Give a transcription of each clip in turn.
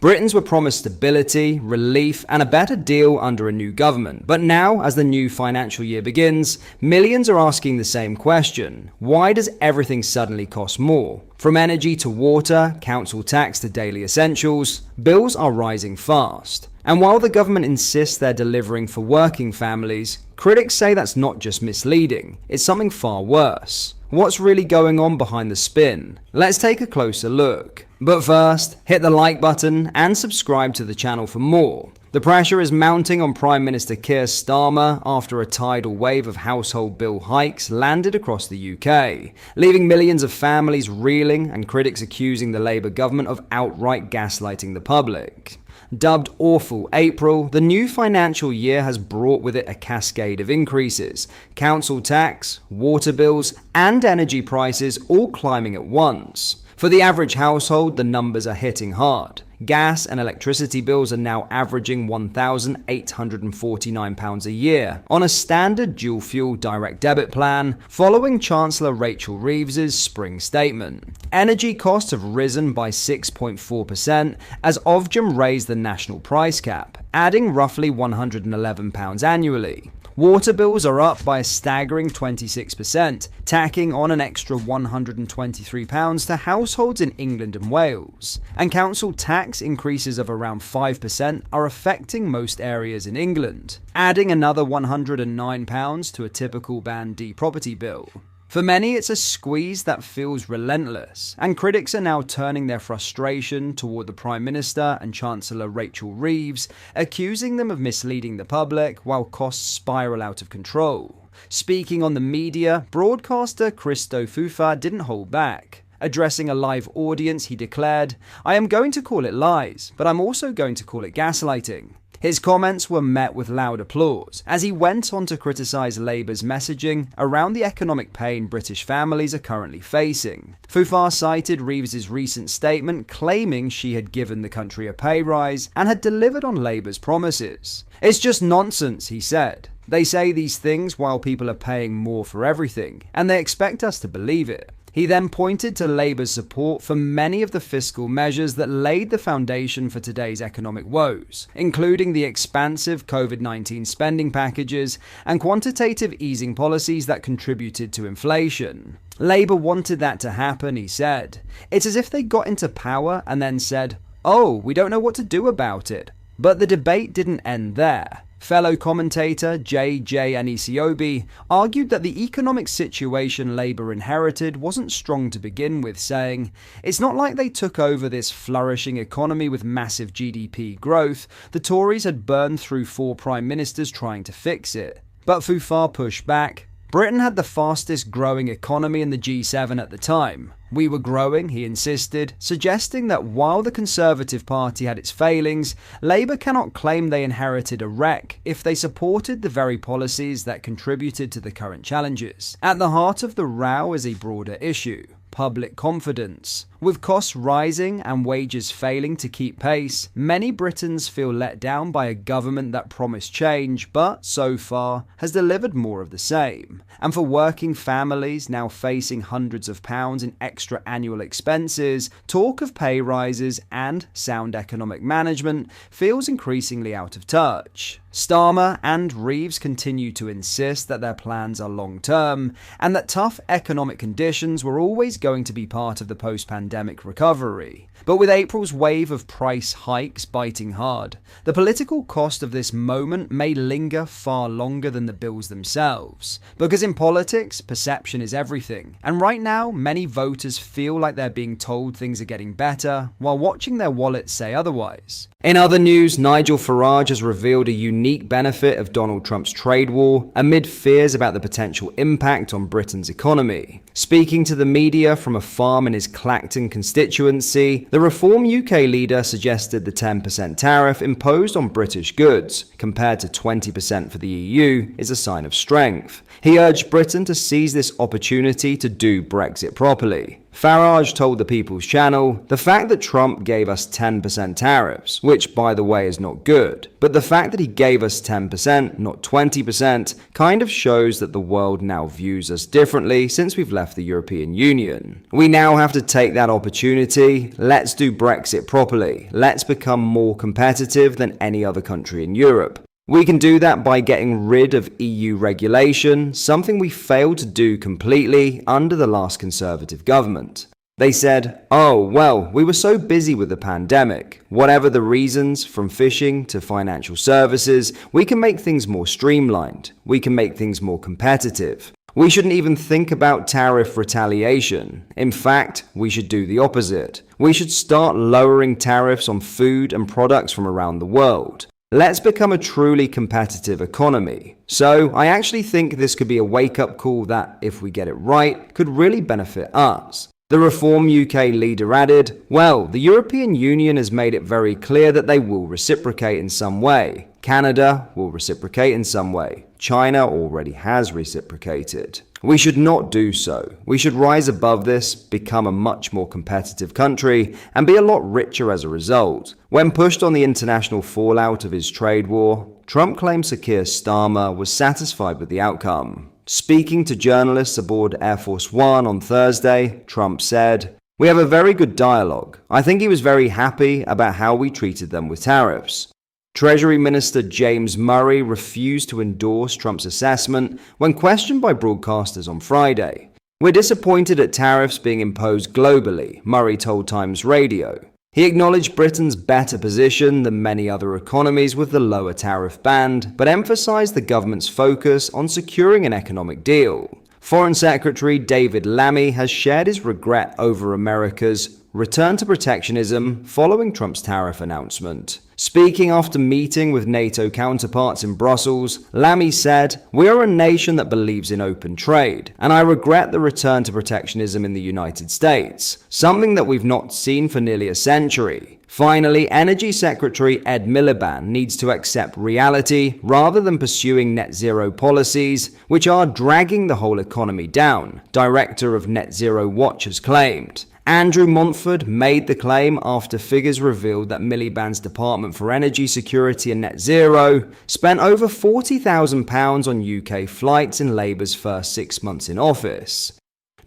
Britons were promised stability, relief, and a better deal under a new government. But now, as the new financial year begins, millions are asking the same question. Why does everything suddenly cost more? From energy to water, council tax to daily essentials, bills are rising fast. And while the government insists they're delivering for working families, critics say that's not just misleading, it's something far worse. What's really going on behind the spin? Let's take a closer look. But first, hit the like button and subscribe to the channel for more. The pressure is mounting on Prime Minister Keir Starmer after a tidal wave of household bill hikes landed across the UK, leaving millions of families reeling and critics accusing the Labour government of outright gaslighting the public. Dubbed Awful April, the new financial year has brought with it a cascade of increases. Council tax, water bills, and energy prices all climbing at once. For the average household, the numbers are hitting hard. Gas and electricity bills are now averaging £1,849 a year on a standard dual-fuel direct debit plan, following Chancellor Rachel Reeves's spring statement. Energy costs have risen by 6.4% as Ofgem raised the national price cap, adding roughly £111 annually. Water bills are up by a staggering 26%, tacking on an extra £123 to households in England and Wales. And council tax increases of around 5% are affecting most areas in England, adding another £109 to a typical Band D property bill. For many, it's a squeeze that feels relentless, and critics are now turning their frustration toward the Prime Minister and Chancellor Rachel Reeves, accusing them of misleading the public while costs spiral out of control. Speaking on the media, broadcaster Christo Fufa didn't hold back. Addressing a live audience, he declared, "I am going to call it lies, but I'm also going to call it gaslighting." His comments were met with loud applause as he went on to criticise Labour's messaging around the economic pain British families are currently facing. Fufa cited Reeves's recent statement claiming she had given the country a pay rise and had delivered on Labour's promises. "It's just nonsense," he said. "They say these things while people are paying more for everything, and they expect us to believe it." He then pointed to Labour's support for many of the fiscal measures that laid the foundation for today's economic woes, including the expansive COVID-19 spending packages and quantitative easing policies that contributed to inflation. Labour wanted that to happen, he said. "It's as if they got into power and then said, 'Oh, we don't know what to do about it.'" But the debate didn't end there. Fellow commentator J.J. Anisiobi argued that the economic situation Labour inherited wasn't strong to begin with, saying, "It's not like they took over this flourishing economy with massive GDP growth. The Tories had burned through 4 prime ministers trying to fix it." But Fufa pushed back. "Britain had the fastest growing economy in the G7 at the time. We were growing," he insisted, suggesting that while the Conservative Party had its failings, Labour cannot claim they inherited a wreck if they supported the very policies that contributed to the current challenges. At the heart of the row is a broader issue: public confidence. With costs rising and wages failing to keep pace, many Britons feel let down by a government that promised change, but so far has delivered more of the same. And for working families now facing hundreds of pounds in extra annual expenses, talk of pay rises and sound economic management feels increasingly out of touch. Starmer and Reeves continue to insist that their plans are long-term and that tough economic conditions were always going to be part of the post-pandemic recovery. But with April's wave of price hikes biting hard, the political cost of this moment may linger far longer than the bills themselves. Because in politics, perception is everything. And right now, many voters feel like they're being told things are getting better, while watching their wallets say otherwise. In other news, Nigel Farage has revealed a unique benefit of Donald Trump's trade war amid fears about the potential impact on Britain's economy. Speaking to the media from a farm in his Clacton constituency, the Reform UK leader suggested the 10% tariff imposed on British goods, compared to 20% for the EU, is a sign of strength. He urged Britain to seize this opportunity to do Brexit properly. Farage told the People's Channel, "The fact that Trump gave us 10% tariffs, which by the way is not good, but the fact that he gave us 10%, not 20%, kind of shows that the world now views us differently since we've left the European Union. We now have to take that opportunity. Let's do Brexit properly. Let's become more competitive than any other country in Europe. We can do that by getting rid of EU regulation, something we failed to do completely under the last Conservative government." They said, "Oh, well, we were so busy with the pandemic. Whatever the reasons, from fishing to financial services, we can make things more streamlined. We can make things more competitive. We shouldn't even think about tariff retaliation. In fact, we should do the opposite. We should start lowering tariffs on food and products from around the world. Let's become a truly competitive economy." So I actually think this could be a wake-up call that, if we get it right, could really benefit us. The Reform UK leader added, "Well, the European Union has made it very clear that they will reciprocate in some way. Canada will reciprocate in some way. China already has reciprocated. We should not do so. We should rise above this, become a much more competitive country, and be a lot richer as a result." When pushed on the international fallout of his trade war, Trump claimed Sir Keir Starmer was satisfied with the outcome. Speaking to journalists aboard Air Force One on Thursday, Trump said, "We have a very good dialogue. I think he was very happy about how we treated them with tariffs." Treasury Minister James Murray refused to endorse Trump's assessment when questioned by broadcasters on Friday. "We're disappointed at tariffs being imposed globally," Murray told Times Radio. He acknowledged Britain's better position than many other economies with the lower tariff band, but emphasized the government's focus on securing an economic deal. Foreign Secretary David Lammy has shared his regret over America's return to protectionism following Trump's tariff announcement. Speaking after meeting with NATO counterparts in Brussels, Lammy said, "We are a nation that believes in open trade, and I regret the return to protectionism in the United States, something that we've not seen for nearly a century." Finally, Energy Secretary Ed Miliband needs to accept reality rather than pursuing net zero policies, which are dragging the whole economy down, Director of Net Zero Watch has claimed. Andrew Montford made the claim after figures revealed that Miliband's Department for Energy Security and Net Zero spent over £40,000 on UK flights in Labour's first 6 months in office.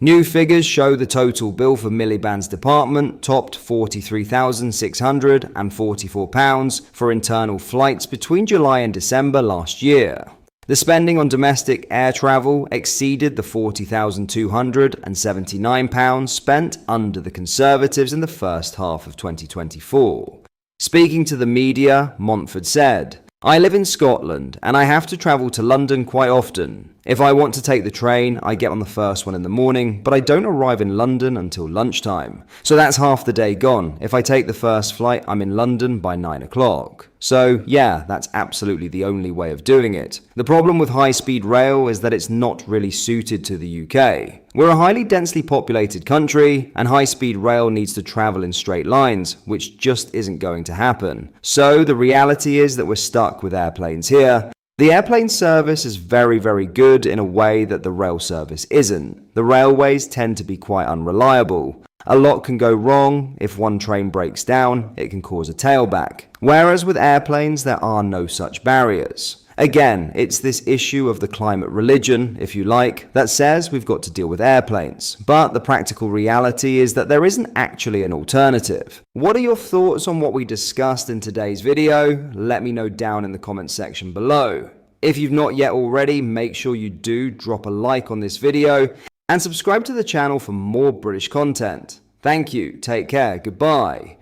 New figures show the total bill for Miliband's department topped £43,644 for internal flights between July and December last year. The spending on domestic air travel exceeded the £40,279 spent under the Conservatives in the first half of 2024. Speaking to the media, Montford said, "I live in Scotland and I have to travel to London quite often. If I want to take the train, I get on the first one in the morning, but I don't arrive in London until lunchtime. So that's half the day gone. If I take the first flight, I'm in London by 9 o'clock. So yeah, that's absolutely the only way of doing it. The problem with high-speed rail is that it's not really suited to the UK. We're a highly densely populated country, and high-speed rail needs to travel in straight lines, which just isn't going to happen. So the reality is that we're stuck with airplanes here. The airplane service is very, very good in a way that the rail service isn't. The railways tend to be quite unreliable. A lot can go wrong. If one train breaks down, it can cause a tailback. Whereas with airplanes, there are no such barriers. Again, it's this issue of the climate religion, if you like, that says we've got to deal with airplanes. But the practical reality is that there isn't actually an alternative. What are your thoughts on what we discussed in today's video? Let me know down in the comments section below. If you've not yet already, make sure you do drop a like on this video and subscribe to the channel for more British content. Thank you, take care, goodbye.